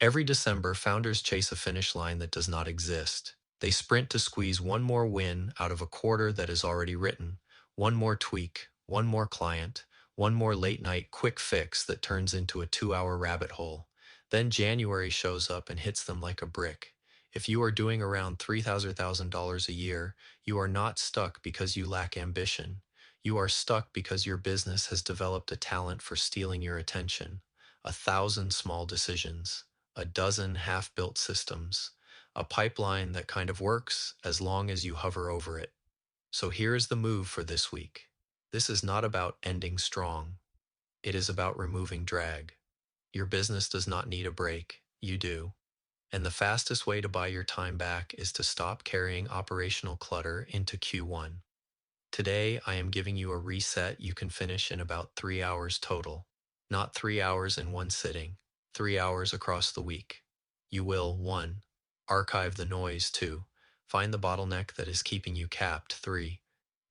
Every December, founders chase a finish line that does not exist. They sprint to squeeze one more win out of a quarter that is already written, one more tweak, one more client, one more late night quick fix that turns into a 2 hour rabbit hole. Then January shows up and hits them like a brick. If you are doing around $300,000 a year, you are not stuck because you lack ambition. You are stuck because your business has developed a talent for stealing your attention. 1,000 small decisions, a dozen half-built systems, a pipeline that kind of works as long as you hover over it. So here is the move for this week. This is not about ending strong. It is about removing drag. Your business does not need a break. You do. And the fastest way to buy your time back is to stop carrying operational clutter into Q1. Today, I am giving you a reset you can finish in about 3 hours total. Not 3 hours in one sitting, 3 hours across the week. You will 1. Archive the noise. 2. Find the bottleneck that is keeping you capped. 3.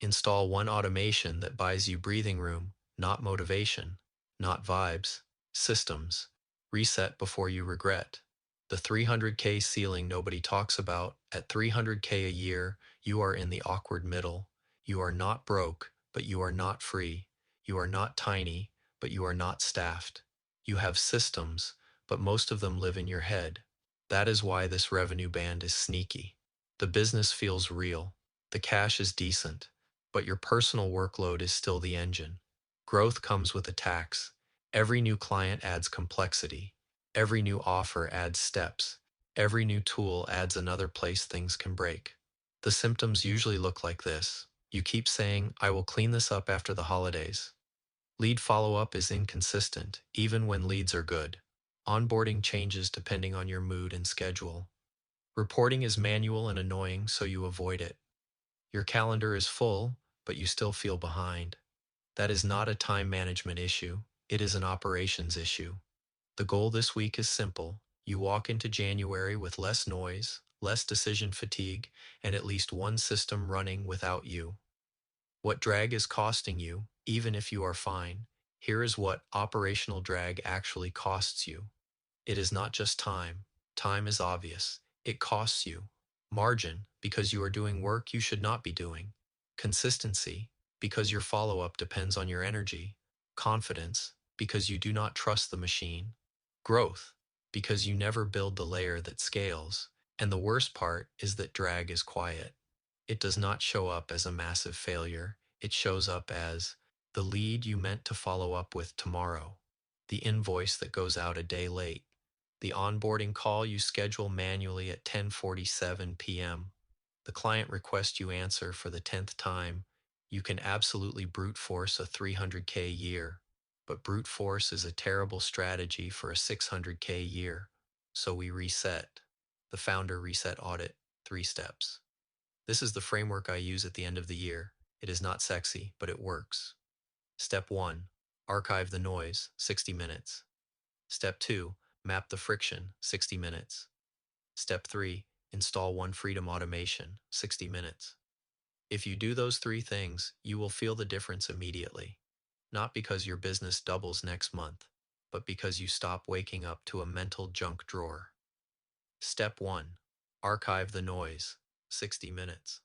Install one automation that buys you breathing room, not motivation, not vibes, systems. Reset before you regret. The 300K ceiling nobody talks about. At 300K a year, you are in the awkward middle. You are not broke, but you are not free. You are not tiny, but you are not staffed. You have systems, but most of them live in your head. That is why this revenue band is sneaky. The business feels real. The cash is decent, but your personal workload is still the engine. Growth comes with a tax. Every new client adds complexity. Every new offer adds steps. Every new tool adds another place things can break. The symptoms usually look like this. You keep saying, I will clean this up after the holidays. Lead follow-up is inconsistent, even when leads are good. Onboarding changes depending on your mood and schedule. Reporting is manual and annoying, so you avoid it. Your calendar is full, but you still feel behind. That is not a time management issue, it is an operations issue. The goal this week is simple. You walk into January with less noise, less decision fatigue, and at least one system running without you. What drag is costing you, even if you are fine. Here is what operational drag actually costs you. It is not just time. Time is obvious. It costs you. Margin, because you are doing work you should not be doing. Consistency, because your follow-up depends on your energy. Confidence, because you do not trust the machine. Growth, because you never build the layer that scales. And the worst part is that drag is quiet. It does not show up as a massive failure. It shows up as the lead you meant to follow up with tomorrow, the invoice that goes out a day late, the onboarding call you schedule manually at 10:47 p.m., the client request you answer for the 10th time. You can absolutely brute force a 300K year, but brute force is a terrible strategy for a 600K year. So we reset. The founder reset audit, 3 steps. This is the framework I use at the end of the year. It is not sexy, but it works. Step 1. Archive the noise, 60 minutes. Step 2. Map the friction, 60 minutes. Step 3. Install one Freedom automation, 60 minutes. If you do those 3 things, you will feel the difference immediately. Not because your business doubles next month, but because you stop waking up to a mental junk drawer. Step 1. Archive the noise, 60 minutes.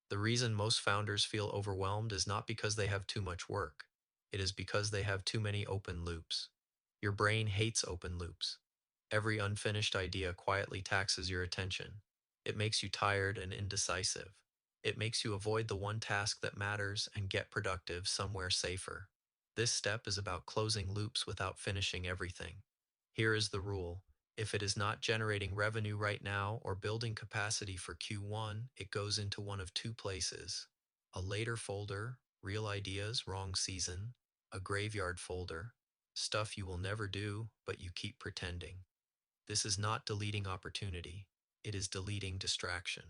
The reason most founders feel overwhelmed is not because they have too much work. It is because they have too many open loops. Your brain hates open loops. Every unfinished idea quietly taxes your attention. It makes you tired and indecisive. It makes you avoid the one task that matters and get productive somewhere safer. This step is about closing loops without finishing everything. Here is the rule. If it is not generating revenue right now or building capacity for Q1, it goes into one of 2 places. A later folder, real ideas, wrong season. A graveyard folder, stuff you will never do, but you keep pretending. This is not deleting opportunity. It is deleting distraction.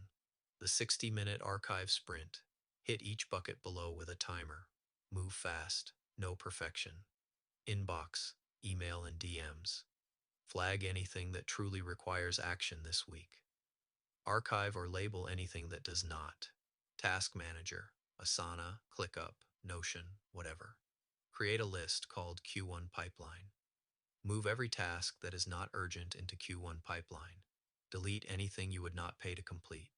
The 60-minute archive sprint. Hit each bucket below with a timer. Move fast. No perfection. Inbox, email, and DMs. Flag anything that truly requires action this week. Archive or label anything that does not. Task Manager, Asana, ClickUp, Notion, whatever. Create a list called Q1 Pipeline. Move every task that is not urgent into Q1 pipeline. Delete anything you would not pay to complete.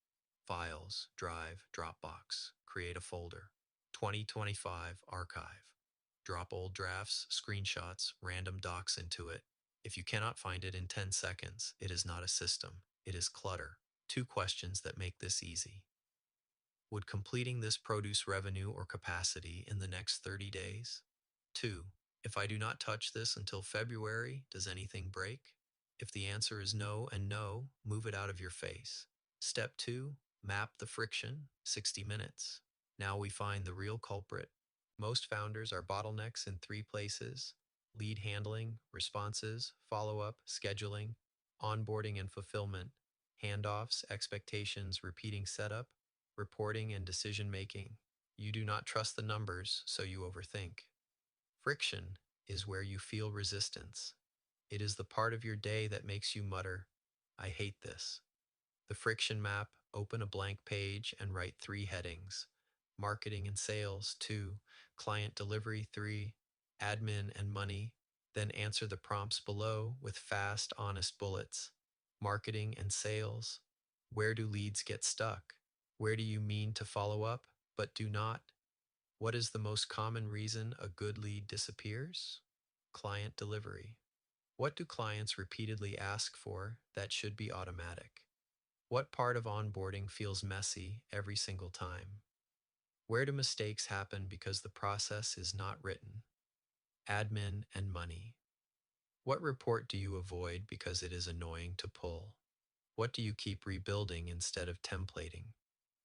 Files, Drive, Dropbox. Create a folder. 2025 Archive. Drop old drafts, screenshots, random docs into it. If you cannot find it in 10 seconds, it is not a system. It is clutter. Two questions that make this easy. Would completing this produce revenue or capacity in the next 30 days? 2. If I do not touch this until February, does anything break? If the answer is no and no, move it out of your face. Step 2. Map the friction, 60 minutes. Now we find the real culprit. Most founders are bottlenecks in three places: lead handling, responses, follow-up, scheduling, onboarding and fulfillment, handoffs, expectations, repeating setup, reporting and decision-making. You do not trust the numbers, so you overthink. Friction is where you feel resistance. It is the part of your day that makes you mutter, I hate this. The friction map: open a blank page and write three headings. Marketing and sales, 2. Client delivery, 3. Admin and money. Then answer the prompts below with fast, honest bullets. Marketing and sales. Where do leads get stuck? Where do you mean to follow up, but do not? What is the most common reason a good lead disappears? Client delivery. What do clients repeatedly ask for that should be automatic? What part of onboarding feels messy every single time? Where do mistakes happen because the process is not written? Admin and money. What report do you avoid because it is annoying to pull? What do you keep rebuilding instead of templating?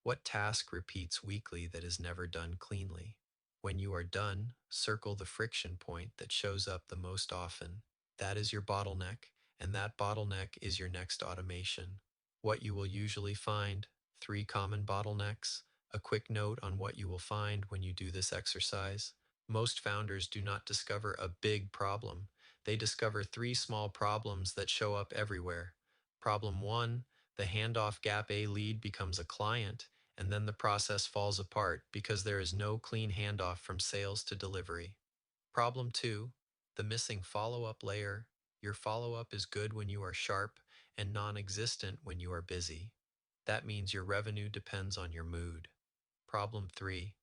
What task repeats weekly that is never done cleanly? When you are done, circle the friction point that shows up the most often. That is your bottleneck, and that bottleneck is your next automation. What you will usually find: 3 common bottlenecks. A quick note on what you will find when you do this exercise. Most founders do not discover a big problem. They discover 3 small problems that show up everywhere. Problem 1, the handoff gap: a lead becomes a client, and then the process falls apart because there is no clean handoff from sales to delivery. Problem 2, the missing follow-up layer. Your follow-up is good when you are sharp and non-existent when you are busy. That means your revenue depends on your mood. Problem 3,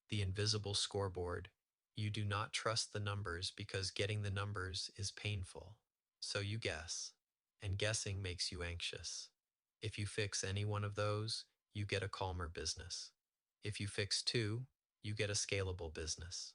the invisible scoreboard. You do not trust the numbers because getting the numbers is painful. So you guess, and guessing makes you anxious. If you fix any one of those, you get a calmer business. If you fix 2, you get a scalable business.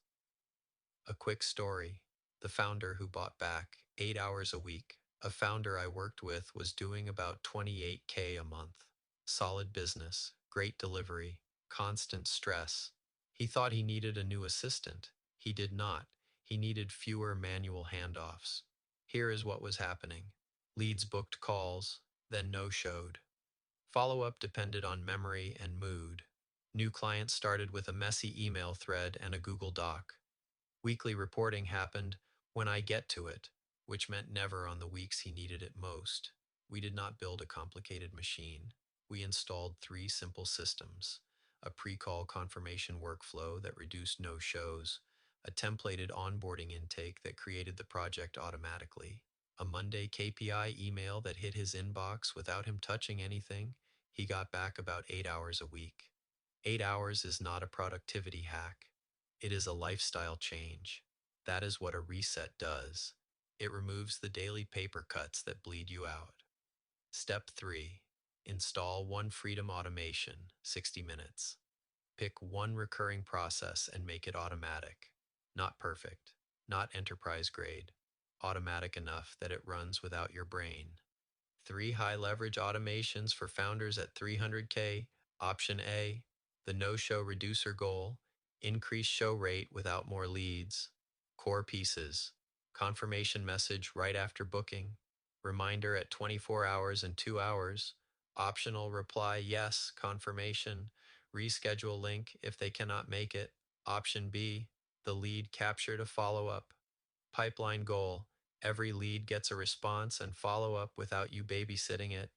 A quick story: the founder who bought back 8 hours a week. A founder I worked with was doing about 28K a month. Solid business, great delivery, constant stress. He thought he needed a new assistant. He did not. He needed fewer manual handoffs. Here is what was happening. Leads booked calls, then no-showed. Follow-up depended on memory and mood. New clients started with a messy email thread and a Google Doc. Weekly reporting happened when I get to it, which meant never on the weeks he needed it most. We did not build a complicated machine. We installed 3 simple systems: a pre-call confirmation workflow that reduced no-shows, a templated onboarding intake that created the project automatically, a Monday KPI email that hit his inbox without him touching anything. He got back about 8 hours a week. 8 hours is not a productivity hack. It is a lifestyle change. That is what a reset does. It removes the daily paper cuts that bleed you out. Step 3. Install one Freedom automation, 60 minutes. Pick one recurring process and make it automatic. Not perfect, not enterprise grade. Automatic enough that it runs without your brain. 3 high-leverage automations for founders at 300K. Option A, the no-show reducer goal: increase show rate without more leads. Core pieces: confirmation message right after booking, reminder at 24 hours and 2 hours, optional reply yes confirmation, reschedule link if they cannot make it. Option B, the lead capture to follow-up. Pipeline goal: every lead gets a response and follow-up without you babysitting it.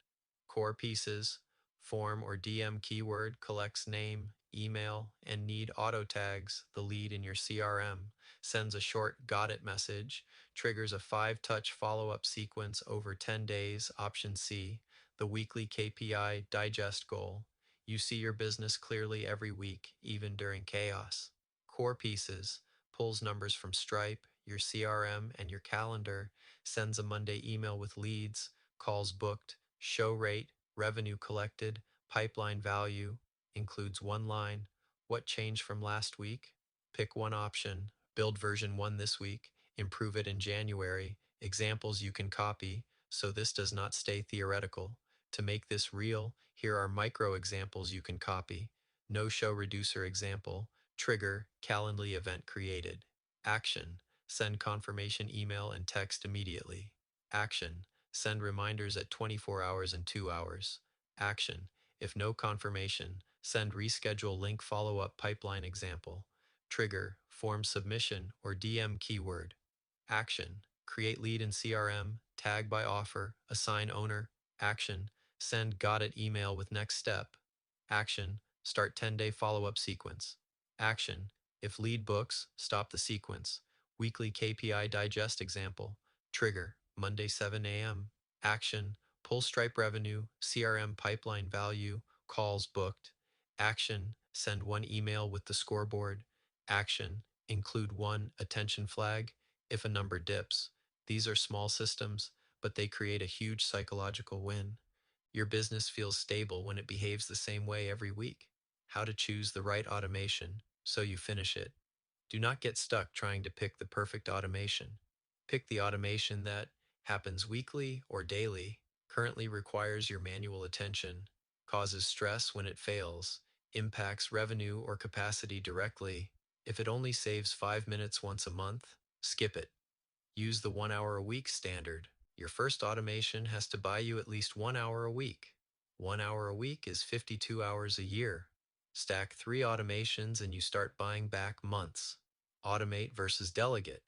Core pieces: form or DM keyword collects name, email and need auto tags, the lead in your CRM sends a short got it message, triggers a 5-touch follow-up sequence over 10 days, option C, the weekly KPI digest goal. You see your business clearly every week, even during chaos. Core pieces pulls numbers from Stripe, your CRM, and your calendar, sends a Monday email with leads, calls booked, show rate, revenue collected, pipeline value, includes one line, what changed from last week? Pick one option, build version 1 this week, improve it in January, examples you can copy, so this does not stay theoretical. To make this real, here are micro examples you can copy. No-show reducer example, trigger, Calendly event created. Action, send confirmation email and text immediately. Action, send reminders at 24 hours and 2 hours. Action, if no confirmation, send reschedule link follow-up pipeline example. Trigger, form submission or DM keyword. Action, create lead in CRM, tag by offer, assign owner. Action, send got it email with next step. Action, start 10-day follow-up sequence. Action, if lead books, stop the sequence. Weekly KPI digest example. Trigger, Monday 7 a.m. Action, pull Stripe revenue, CRM pipeline value, calls booked. Action, send one email with the scoreboard. Action, include one attention flag if a number dips. These are small systems, but they create a huge psychological win. Your business feels stable when it behaves the same way every week. How to choose the right automation so you finish it. Do not get stuck trying to pick the perfect automation. Pick the automation that happens weekly or daily, currently requires your manual attention, causes stress when it fails, impacts revenue or capacity directly. If it only saves 5 minutes once a month, skip it. Use the 1 hour a week standard. Your first automation has to buy you at least 1 hour a week. 1 hour a week is 52 hours a year. Stack 3 automations and you start buying back months. Automate versus delegate.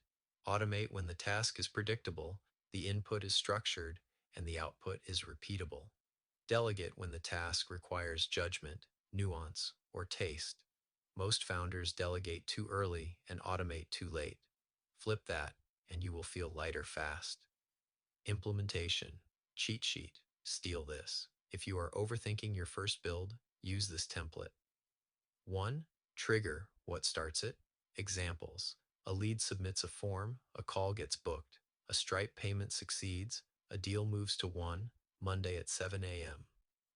Automate when the task is predictable, the input is structured, and the output is repeatable. Delegate when the task requires judgment, nuance, or taste. Most founders delegate too early and automate too late. Flip that, and you will feel lighter fast. Implementation. Cheat sheet. Steal this. If you are overthinking your first build, use this template. 1. Trigger. What starts it? Examples. A lead submits a form, a call gets booked, a Stripe payment succeeds, a deal moves to 1, Monday at 7 a.m.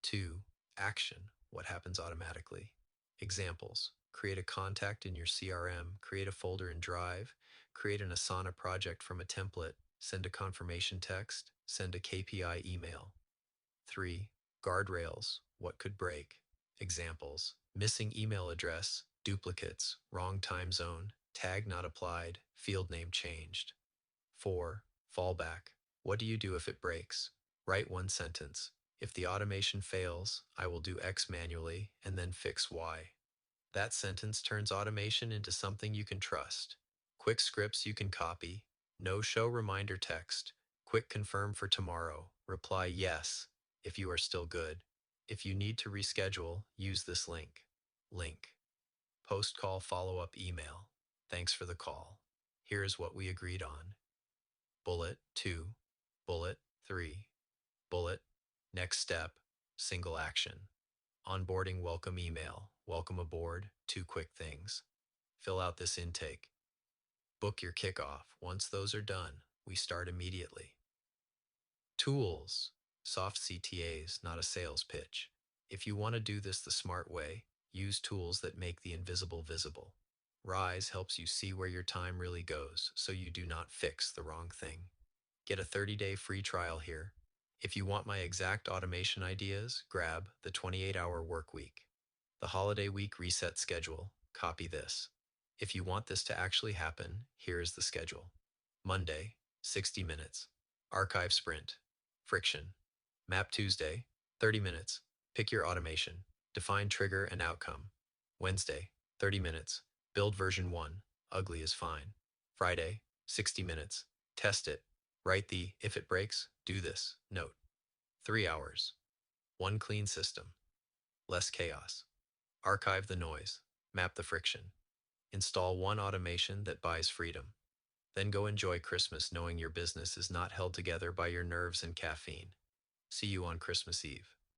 2. Action. What happens automatically? Examples. Create a contact in your CRM, create a folder in Drive, create an Asana project from a template, send a confirmation text, send a KPI email. 3. Guardrails. What could break? Examples. Missing email address, duplicates, wrong time zone, tag not applied, field name changed. 4. Fallback. What do you do if it breaks? Write one sentence. If the automation fails, I will do X manually and then fix Y. That sentence turns automation into something you can trust. Quick scripts you can copy. No show reminder text. Quick confirm for tomorrow. Reply yes if you are still good. If you need to reschedule, use this link. Link. Post-call follow-up email. Thanks for the call. Here is what we agreed on. Bullet 2. Bullet 3. Bullet. Next step. Single action. Onboarding welcome email. Welcome aboard. 2 quick things. Fill out this intake. Book your kickoff. Once those are done, we start immediately. Tools. Soft CTAs, not a sales pitch. If you want to do this the smart way, use tools that make the invisible visible. Rise helps you see where your time really goes so you do not fix the wrong thing. Get a 30-day free trial here. If you want my exact automation ideas, grab the 28-hour work week. The holiday week reset schedule, copy this. If you want this to actually happen, here is the schedule. Monday, 60 minutes. Archive sprint. Friction. Map Tuesday, 30 minutes. Pick your automation. Define trigger and outcome. Wednesday, 30 minutes. Build version 1. Ugly is fine. Friday, 60 minutes. Test it. Write the if it breaks, do this note. 3 hours. One clean system. Less chaos. Archive the noise. Map the friction. Install one automation that buys freedom. Then go enjoy Christmas knowing your business is not held together by your nerves and caffeine. See you on Christmas Eve.